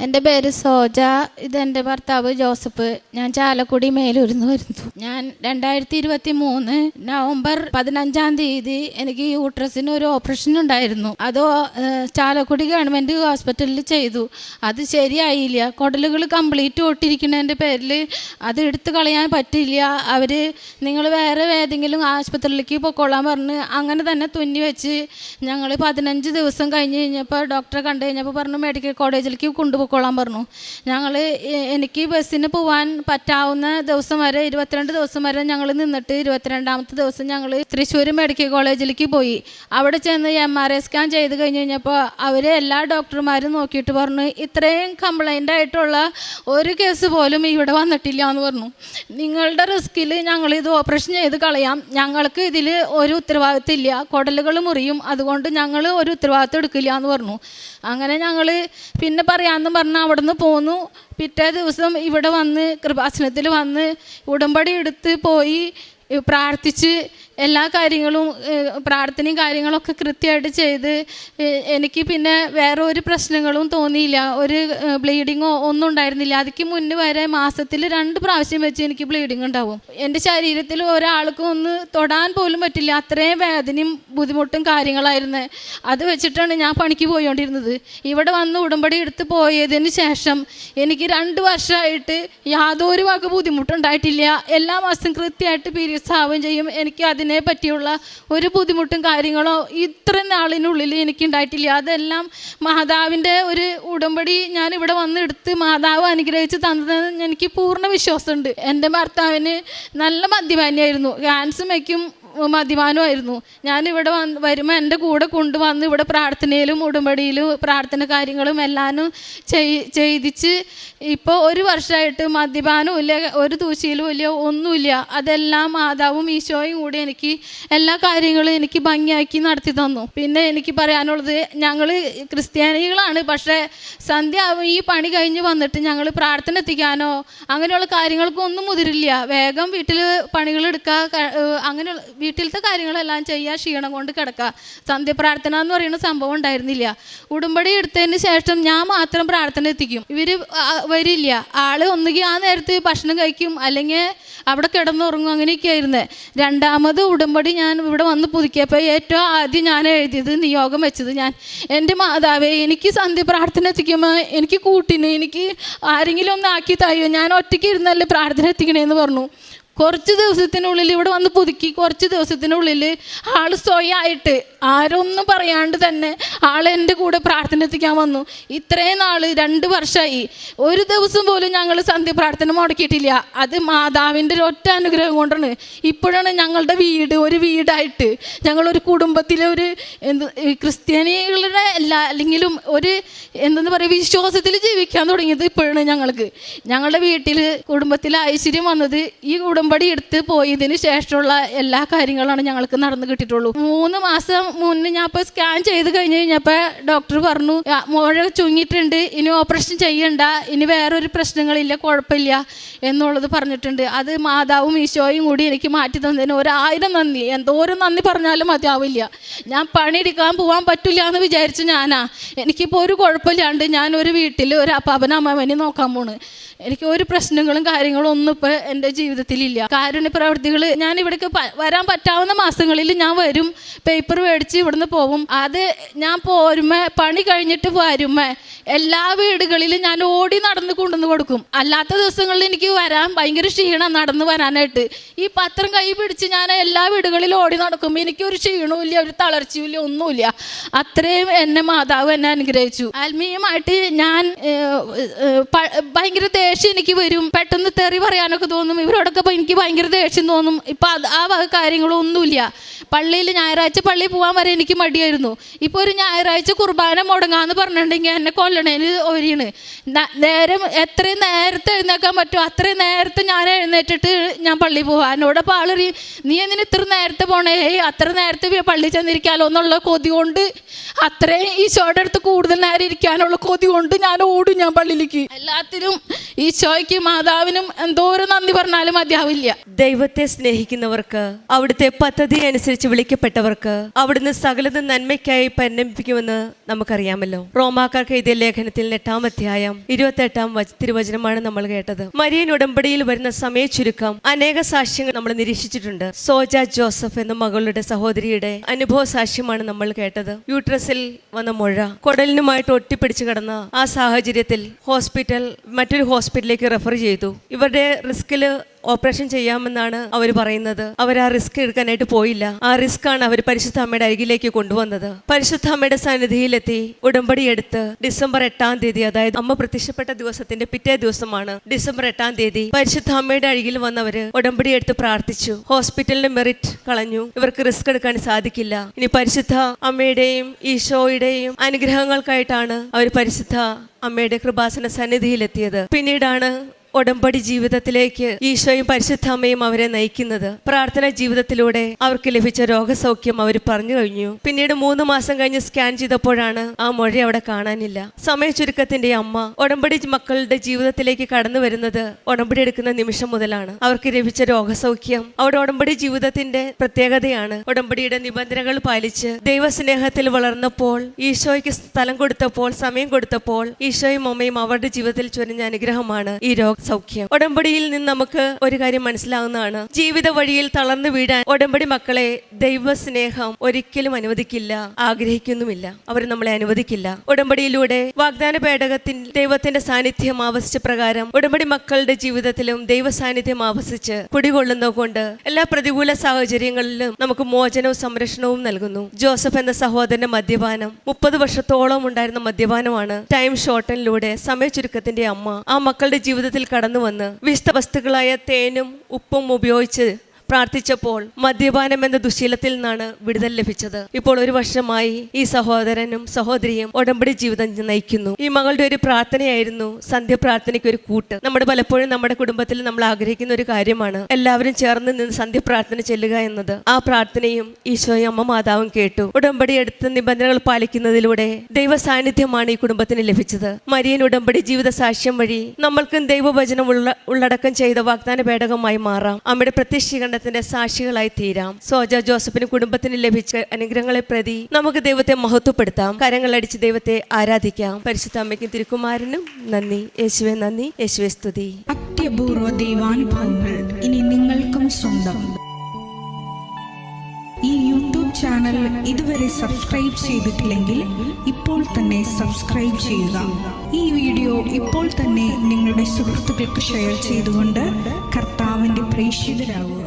എൻ്റെ പേര് സോജ. ഇതെൻ്റെ ഭർത്താവ് ജോസഫ്. ഞാൻ ചാലക്കുടി മേലൂരിന്ന് വരുന്നു. ഞാൻ 2023 നവംബർ 15-ാം തീയതി എനിക്ക് യൂട്രസിന് ഒരു ഓപ്പറേഷൻ ഉണ്ടായിരുന്നു. അത് ചാലക്കുടി ഗവൺമെൻറ് ഹോസ്പിറ്റലിൽ ചെയ്തു. അത് ശരിയായില്ല. കുടലുകൾ കംപ്ലീറ്റ് ഒട്ടിരിക്കുന്നതിൻ്റെ പേരിൽ അത് എടുത്തു കളയാൻ പറ്റില്ല. അവർ നിങ്ങൾ വേറെ ഏതെങ്കിലും ആശുപത്രിയിലേക്ക് പൊക്കോളാൻ പറഞ്ഞ് അങ്ങനെ തന്നെ തുന്നി വെച്ച് ഞങ്ങൾ 15 ദിവസം കഴിഞ്ഞ് കഴിഞ്ഞപ്പോൾ ഡോക്ടറെ കണ്ടു കഴിഞ്ഞപ്പോൾ പറഞ്ഞു മെഡിക്കൽ കോളേജിലേക്ക് കൊണ്ടുപോയിക്കോളാൻ പറഞ്ഞു. എനിക്ക് ബസ്സിന് പോകാൻ പറ്റാവുന്ന ദിവസം വരെ 22 ദിവസം വരെ ഞങ്ങൾ നിന്നിട്ട് 22ാമത്തെ ദിവസം ഞങ്ങൾ തൃശ്ശൂർ മെഡിക്കൽ കോളേജിലേക്ക് പോയി. അവിടെ ചെന്ന് MRI സ്കാൻ ചെയ്ത് കഴിഞ്ഞ് കഴിഞ്ഞപ്പോൾ അവർ എല്ലാ ഡോക്ടർമാരും നോക്കിയിട്ട് പറഞ്ഞു ഇത്രയും കംപ്ലൈൻ്റ് ആയിട്ടുള്ള ഒരു കേസ് പോലും ഇവിടെ വന്നിട്ടില്ല എന്ന് പറഞ്ഞു. നിങ്ങളുടെ റിസ്കിൽ ഞങ്ങളിത് ഓപ്പറേഷൻ ചെയ്ത് കളയാം, ഞങ്ങൾക്ക് ഇതിൽ ഒരു ഉത്തരവാദിത്തം ഇല്ല, കുടലുകൾ മുറിയും, അതുകൊണ്ട് ഞങ്ങൾ ഒരു ഉത്തരവാദിത്തം എടുക്കില്ല എന്ന് പറഞ്ഞു. അങ്ങനെ ഞങ്ങൾ പിന്നെ പറയാമെന്ന് പറഞ്ഞാൽ അവിടെ നിന്ന് പോന്നു. പിറ്റേ ദിവസം ഇവിടെ വന്ന് കൃപാസനത്തിൽ വന്ന് ഉടമ്പടി എടുത്ത് പോയി പ്രാർത്ഥിച്ച് എല്ലാ കാര്യങ്ങളും പ്രാർത്ഥനയും കാര്യങ്ങളൊക്കെ കൃത്യമായിട്ട് ചെയ്ത് എനിക്ക് പിന്നെ വേറെ ഒരു പ്രശ്നങ്ങളും തോന്നിയില്ല. ഒരു ബ്ലീഡിങ്ങോ ഒന്നും ഉണ്ടായിരുന്നില്ല. അതിക്ക് മുന്നേ വരെ മാസത്തിൽ 2 പ്രാവശ്യം വെച്ച് എനിക്ക് ബ്ലീഡിങ് ഉണ്ടാവും. എൻ്റെ ശരീരത്തിൽ ഒരാൾക്കും ഒന്ന് തൊടാൻ പോലും പറ്റില്ല. അത്രയും വേദനയും ബുദ്ധിമുട്ടും കാര്യങ്ങളായിരുന്നു. അത് വെച്ചിട്ടാണ് ഞാൻ പണിക്ക് പോയിക്കൊണ്ടിരുന്നത്. ഇവിടെ വന്ന് ഉടമ്പടി എടുത്ത് പോയതിന് ശേഷം എനിക്ക് 2 വർഷമായിട്ട് യാതൊരു വക ബുദ്ധിമുട്ടുണ്ടായിട്ടില്ല. എല്ലാ മാസം കൃത്യമായിട്ട് പീരിയഡ്സ് ആവുകയും ചെയ്യും. എനിക്ക് അതിനെ പറ്റിയുള്ള ഒരു ബുദ്ധിമുട്ടും കാര്യങ്ങളോ ഇത്ര നാളിനുള്ളിൽ എനിക്ക് ഉണ്ടായിട്ടില്ല. അതെല്ലാം മാതാവിൻ്റെ ഒരു ഉടമ്പടി ഞാൻ ഇവിടെ വന്ന് എടുത്ത് മാതാവ് അനുഗ്രഹിച്ച് തന്നതെന്ന് എനിക്ക് പൂർണ്ണ വിശ്വാസമുണ്ട്. എൻ്റെ ഭർത്താവിന് നല്ല മദ്യപാനിയായിരുന്നു. ക്യാൻസർ വയ്ക്കും മദ്യപാനമായിരുന്നു. ഞാനിവിടെ വരുമ്പോൾ എൻ്റെ കൂടെ കൊണ്ടുവന്ന് ഇവിടെ പ്രാർത്ഥനയിലും ഉടമ്പടിയിലും പ്രാർത്ഥന കാര്യങ്ങളും എല്ലാം ചെയ്തിച്ച് ഇപ്പോൾ 1 വർഷമായിട്ട് മദ്യപാനവും ഇല്ല, ഒരു ദൂശിയിലും ഇല്ല, ഒന്നുമില്ല. അതെല്ലാം മാതാവും ഈശോയും കൂടി എനിക്ക് എല്ലാ കാര്യങ്ങളും എനിക്ക് ഭംഗിയാക്കി നടത്തി തന്നു. പിന്നെ എനിക്ക് പറയാനുള്ളത് ഞങ്ങൾ ക്രിസ്ത്യാനികളാണ്, പക്ഷേ സന്ധ്യ ഈ പണി കഴിഞ്ഞ് വന്നിട്ട് ഞങ്ങൾ പ്രാർത്ഥന എത്തിക്കാനോ അങ്ങനെയുള്ള കാര്യങ്ങൾക്കൊന്നും മുതിരില്ല. വേഗം വീട്ടിൽ പണികളെടുക്കുക, അങ്ങനെയുള്ള വീട്ടിലത്തെ കാര്യങ്ങളെല്ലാം ചെയ്യുക, ക്ഷീണം കൊണ്ട് കിടക്കുക. സന്ധ്യപ്രാർത്ഥന എന്ന് പറയുന്ന സംഭവം ഉണ്ടായിരുന്നില്ല. ഉടമ്പടി എടുത്തതിന് ശേഷം ഞാൻ മാത്രം പ്രാർത്ഥന എത്തിക്കും. ഇവർ വരില്ല. ആൾ ഒന്നുകിൽ ആ നേരത്ത് ഭക്ഷണം കഴിക്കും, അല്ലെങ്കിൽ അവിടെ കിടന്നുറങ്ങും. അങ്ങനെയൊക്കെ ആയിരുന്നു. 2ാമത് ഉടമ്പടി ഞാൻ ഇവിടെ വന്ന് പുതുക്കിയപ്പോൾ ഏറ്റവും ആദ്യം ഞാൻ എഴുതിയത് നിയോഗം വെച്ചത് എൻ്റെ മാതാവേ എനിക്ക് സന്ധ്യപ്രാർത്ഥന എത്തിക്കുമ്പോൾ എനിക്ക് കൂട്ടിന് എനിക്ക് ആരെങ്കിലും ഒന്ന് ആക്കി തരുമോ, ഞാൻ ഒറ്റയ്ക്ക് ഇരുന്നല്ലേ പ്രാർത്ഥന എത്തിക്കണേന്ന് പറഞ്ഞു. കുറച്ച് ദിവസത്തിനുള്ളിൽ ഇവിടെ വന്ന് പുതുക്കി. കുറച്ച് ദിവസത്തിനുള്ളിൽ ആൾ സ്വയമായിട്ട് ആരൊന്നും പറയാണ്ട് തന്നെ ആൾ എൻ്റെ കൂടെ പ്രാർത്ഥന എത്തിക്കാൻ വന്നു. ഇത്രയും നാൾ 2 വർഷമായി ഒരു ദിവസം പോലും ഞങ്ങൾ സന്ധ്യ പ്രാർത്ഥന മുടക്കിയിട്ടില്ല. അത് മാതാവിൻ്റെ ഒറ്റ അനുഗ്രഹം കൊണ്ടാണ്. ഇപ്പോഴാണ് ഞങ്ങളുടെ വീട് ഒരു വീടായിട്ട് ഞങ്ങളൊരു കുടുംബത്തിലെ ഒരു ക്രിസ്ത്യാനികളുടെ എല്ലാ അല്ലെങ്കിലും ഒരു എന്തെന്ന് പറയുക വിശ്വാസത്തിൽ ജീവിക്കാൻ തുടങ്ങിയത് ഇപ്പോഴാണ്. ഞങ്ങളുടെ വീട്ടിൽ കുടുംബത്തിൽ ഐശ്വര്യം വന്നത് ഈ ഉടമ്പടി എടുത്ത് പോയതിന് ശേഷമുള്ള എല്ലാ കാര്യങ്ങളാണ് ഞങ്ങൾക്ക് നടന്നു കിട്ടിയിട്ടുള്ളൂ. 3 മാസം മുന്നേ ഞാൻ ഇപ്പോൾ സ്കാൻ ചെയ്ത് കഴിഞ്ഞ് കഴിഞ്ഞപ്പോൾ ഡോക്ടർ പറഞ്ഞു മുഴ ചുങ്ങിയിട്ടുണ്ട്, ഇനി ഓപ്പറേഷൻ ചെയ്യണ്ട, ഇനി വേറൊരു പ്രശ്നങ്ങളില്ല, കുഴപ്പമില്ല എന്നുള്ളത് പറഞ്ഞിട്ടുണ്ട്. അത് മാതാവും ഈശോയും കൂടി എനിക്ക് മാറ്റി തന്നതിന് 1000 നന്ദി. എന്തോരം നന്ദി പറഞ്ഞാലും മതിയാവില്ല. ഞാൻ പണിയെടുക്കാൻ പോകാൻ പറ്റില്ല എന്ന് വിചാരിച്ചു എനിക്കിപ്പോൾ ഒരു കുഴപ്പമില്ലാണ്ട് ഞാനൊരു വീട്ടിൽ ഒരു അപ്പാപ്പനും അമ്മാവനെയും നോക്കാൻ പോണ്. എനിക്ക് ഒരു പ്രശ്നങ്ങളും കാര്യങ്ങളും ഒന്നും ഇപ്പോൾ എൻ്റെ ജീവിതത്തിലില്ല. കാരുണ്യ പ്രവർത്തികൾ ഞാൻ ഇവിടേക്ക് വരാൻ പറ്റാവുന്ന മാസങ്ങളിൽ ഞാൻ വരും, പേപ്പർ മേടിച്ച് ഇവിടുന്ന് പോകും. അത് ഞാൻ പോരുമ്പോൾ പണി കഴിഞ്ഞിട്ട് വരുമ്പോൾ എല്ലാ വീടുകളിലും ഞാൻ ഓടി നടന്ന് കൊണ്ടുവന്ന് കൊടുക്കും. അല്ലാത്ത ദിവസങ്ങളിൽ എനിക്ക് വരാൻ ഭയങ്കര ക്ഷീണം നടന്ന് വരാനായിട്ട്. ഈ പത്രം കൈ പിടിച്ച് ഞാൻ എല്ലാ വീടുകളിലും ഓടി നടക്കുമ്പോൾ എനിക്കൊരു ക്ഷീണവും ഇല്ല, ഒരു തളർച്ചയും ഇല്ല, ഒന്നുമില്ല. അത്രയും എന്നെ മാതാവ് എന്നെ അനുഗ്രഹിച്ചു. ആത്മീയമായിട്ട് ഞാൻ ഭയങ്കര ദേഷ്യം എനിക്ക് വരും, പെട്ടെന്ന് തെറി പറയാനൊക്കെ തോന്നും. ഇവരോടൊക്കെ എനിക്ക് ഭയങ്കര ദേഷ്യം തോന്നും. ഇപ്പം ആ വക കാര്യങ്ങളൊന്നുമില്ല. പള്ളിയിൽ ഞായറാഴ്ച പള്ളിയിൽ പോകാൻ വരെ എനിക്ക് മടിയായിരുന്നു. ഇപ്പോൾ ഒരു ഞായറാഴ്ച കുർബാന മുടങ്ങാന്ന് പറഞ്ഞിട്ടുണ്ടെങ്കിൽ എന്നെ കൊല്ലണേന് ഒരിയാണ്. നേരം എത്രയും നേരത്തെ എഴുന്നേക്കാൻ പറ്റുമോ അത്രയും നേരത്തെ ഞാൻ എഴുന്നേറ്റിട്ട് ഞാൻ പള്ളിയിൽ പോകാം. എന്നോടപ്പോൾ ആളറിയും നീ എന്തിന് ഇത്ര നേരത്തെ പോണേ, അത്ര നേരത്തെ പള്ളിയിൽ ചെന്നിരിക്കാമല്ലോ എന്നുള്ള കൊതി കൊണ്ട്, അത്രയും ഈശോയുടെ അടുത്ത് കൂടുതൽ നേരം ഇരിക്കാനുള്ള കൊതി കൊണ്ട് ഞാൻ ഓടും ഞാൻ പള്ളിയിലേക്ക്. എല്ലാത്തിനും ഈശോയ്ക്ക് മാതാവിനും എന്തോരം നന്ദി പറഞ്ഞാലും മതിയാവില്ല. ദൈവത്തെ സ്നേഹിക്കുന്നവർക്ക് അവിടുത്തെ പദ്ധതി അനുസരിച്ച് വെച്ച് വിളിക്കപ്പെട്ടവർക്ക് അവിടുന്ന് സകലതും നന്മയ്ക്കായി പരിണമിപ്പിക്കുമെന്ന് നമുക്കറിയാമല്ലോ. റോമാക്കാർക്ക് എഴുതിയ ലേഖനത്തിൽ 8-ാം അധ്യായം 28-ാം തിരുവചനമാണ് നമ്മൾ കേട്ടത്. മരിയൻ ഉടമ്പടിയിൽ വരുന്ന സമയ ചുരുക്കം അനേക സാക്ഷ്യങ്ങൾ നമ്മൾ നിരീക്ഷിച്ചിട്ടുണ്ട്. സോജ ജോസഫ് എന്ന മകളുടെ സഹോദരിയുടെ അനുഭവ സാക്ഷ്യമാണ് നമ്മൾ കേട്ടത്. യൂട്രസിൽ വന്ന മുഴ കുടലിനുമായിട്ട് ഒട്ടിപ്പിടിച്ച് കിടന്ന ആ സാഹചര്യത്തിൽ മറ്റൊരു ഹോസ്പിറ്റലിലേക്ക് റെഫർ ചെയ്തു. ഇവരുടെ റിസ്കില് ഓപ്പറേഷൻ ചെയ്യാമെന്നാണ് അവർ പറയുന്നത്. അവർ ആ റിസ്ക് എടുക്കാനായിട്ട് പോയില്ല. ആ റിസ്ക് ആണ് അവർ പരിശുദ്ധ അമ്മയുടെ അരികിലേക്ക് കൊണ്ടുവന്നത്. പരിശുദ്ധ അമ്മയുടെ സന്നിധിയിലെത്തി ഉടമ്പടി എടുത്ത് ഡിസംബർ 8-ാം തീയതി, അതായത് അമ്മ പ്രത്യക്ഷപ്പെട്ട ദിവസത്തിന്റെ പിറ്റേ ദിവസമാണ് ഡിസംബർ 8-ാം തീയതി, പരിശുദ്ധ അമ്മയുടെ അരികിൽ വന്നവര് ഉടമ്പടി എടുത്ത് പ്രാർത്ഥിച്ചു. ഹോസ്പിറ്റലിന്റെ മെറിറ്റ് കളഞ്ഞു. ഇവർക്ക് റിസ്ക് എടുക്കാൻ സാധിക്കില്ല. ഇനി പരിശുദ്ധ അമ്മയുടെയും ഈശോയുടെയും അനുഗ്രഹങ്ങൾക്കായിട്ടാണ് അവർ പരിശുദ്ധ അമ്മയുടെ കൃപാസന സന്നിധിയിലെത്തിയത്. പിന്നീടാണ് ഉടമ്പടി ജീവിതത്തിലേക്ക് ഈശോയും പരിശുദ്ധ അമ്മയും അവരെ നയിക്കുന്നത്. പ്രാർത്ഥനാ ജീവിതത്തിലൂടെ അവർക്ക് ലഭിച്ച രോഗസൗഖ്യം അവർ പറഞ്ഞു കഴിഞ്ഞു. പിന്നീട് 3 മാസം കഴിഞ്ഞ് സ്കാൻ ചെയ്തപ്പോഴാണ് ആ മുഴ അവിടെ കാണാനില്ല. സമയ ചുരുക്കത്തിന്റെ അമ്മ ഉടമ്പടി മക്കളുടെ ജീവിതത്തിലേക്ക് കടന്നു വരുന്നത് ഉടമ്പടി എടുക്കുന്ന നിമിഷം മുതലാണ്. അവർക്ക് ലഭിച്ച രോഗസൗഖ്യം അവിടെ ഉടമ്പടി ജീവിതത്തിന്റെ പ്രത്യേകതയാണ്. ഉടമ്പടിയുടെ നിബന്ധനകൾ പാലിച്ച് ദൈവസ്നേഹത്തിൽ വളർന്നപ്പോൾ, ഈശോയ്ക്ക് സ്ഥലം കൊടുത്തപ്പോൾ, സമയം കൊടുത്തപ്പോൾ ഈശോയും അമ്മയും അവരുടെ ജീവിതത്തിൽ ചൊരിഞ്ഞ അനുഗ്രഹമാണ് ഈ സൗഖ്യം. ഉടമ്പടിയിൽ നിന്ന് നമുക്ക് ഒരു കാര്യം മനസ്സിലാവുന്നതാണ്. ജീവിത വഴിയിൽ തളർന്നു വീഴാൻ ഉടമ്പടി മക്കളെ ദൈവസ്നേഹം ഒരിക്കലും അനുവദിക്കില്ല, ആഗ്രഹിക്കുന്നുമില്ല. അവർ നമ്മളെ അനുവദിക്കില്ല. ഉടമ്പടിയിലൂടെ വാഗ്ദാന പേടകത്തിൽ ദൈവത്തിന്റെ സാന്നിധ്യം ആവസിച്ച പ്രകാരം ഉടമ്പടി മക്കളുടെ ജീവിതത്തിലും ദൈവ സാന്നിധ്യം ആവസിച്ച് കുടികൊള്ളുന്നതുകൊണ്ട് എല്ലാ പ്രതികൂല സാഹചര്യങ്ങളിലും നമുക്ക് മോചനവും സംരക്ഷണവും നൽകുന്നു. ജോസഫ് എന്ന സഹോദരന്റെ മദ്യപാനം 30 വർഷത്തോളം ഉണ്ടായിരുന്ന മദ്യപാനമാണ് ടൈം ഷോർട്ടനിലൂടെ സമയ ചുരുക്കത്തിന്റെ അമ്മ ആ മക്കളുടെ ജീവിതത്തിൽ കടന്നു വന്ന് വിശുദ്ധ വസ്തുക്കളായ തേനും ഉപ്പും ഉപയോഗിച്ച് പ്രാർത്ഥിച്ചപ്പോൾ മദ്യപാനം എന്ന ദുശീലത്തിൽ നിന്നാണ് വിടുതൽ ലഭിച്ചത്. ഇപ്പോൾ 1 വർഷമായി ഈ സഹോദരനും സഹോദരിയും ഉടമ്പടി ജീവിതം നയിക്കുന്നു. ഈ മകളുടെ ഒരു പ്രാർത്ഥനയായിരുന്നു സന്ധ്യപ്രാർത്ഥനയ്ക്ക് ഒരു കൂട്ട്. പലപ്പോഴും നമ്മുടെ കുടുംബത്തിൽ നമ്മൾ ആഗ്രഹിക്കുന്ന ഒരു കാര്യമാണ് എല്ലാവരും ചേർന്ന് നിന്ന് സന്ധ്യപ്രാർത്ഥന ചെല്ലുക എന്നത്. ആ പ്രാർത്ഥനയും ഈശോയും അമ്മ മാതാവും കേട്ടു. ഉടമ്പടി എടുത്ത് നിബന്ധനകൾ പാലിക്കുന്നതിലൂടെ ദൈവ സാന്നിധ്യമാണ് ഈ കുടുംബത്തിന് ലഭിച്ചത്. മരിയൻ ഉടമ്പടി ജീവിത സാക്ഷ്യം വഴി നമ്മൾക്കും ദൈവവചനം ഉള്ളടക്കം ചെയ്ത വാഗ്ദാന പേടകമായി മാറാം. അമ്മയുടെ പ്രത്യക്ഷീകരണ സാക്ഷികളായി തീരാം. സോജ ജോസഫിന് കുടുംബത്തിന് ലഭിച്ച അനുഗ്രഹങ്ങളെ പ്രതി നമുക്ക് ദൈവത്തെ മഹത്വപ്പെടുത്താം. കരങ്ങളടിച്ച് ദൈവത്തെ ആരാധിക്കാം. പരിശുദ്ധ അമ്മയ്ക്കും തിരുക്കുമാരനും നന്ദി. യേശുവേ നന്ദി, യേശുവേ സ്തുതി. അത്യപൂർവ ദൈവാനുഭവങ്ങൾ ഇനി നിങ്ങൾക്കും സ്വന്തം. ഈ യൂട്യൂബ് ചാനൽ ഇതുവരെ സബ്സ്ക്രൈബ് ചെയ്തിട്ടില്ലെങ്കിൽ ഇപ്പോൾ തന്നെ സബ്സ്ക്രൈബ് ചെയ്യുക. ഈ വീഡിയോ ഇപ്പോൾ തന്നെ നിങ്ങളുടെ സുഹൃത്തുക്കൾക്ക് ഷെയർ ചെയ്തുകൊണ്ട് കർത്താവിന്റെ പ്രേക്ഷിതരാകുക.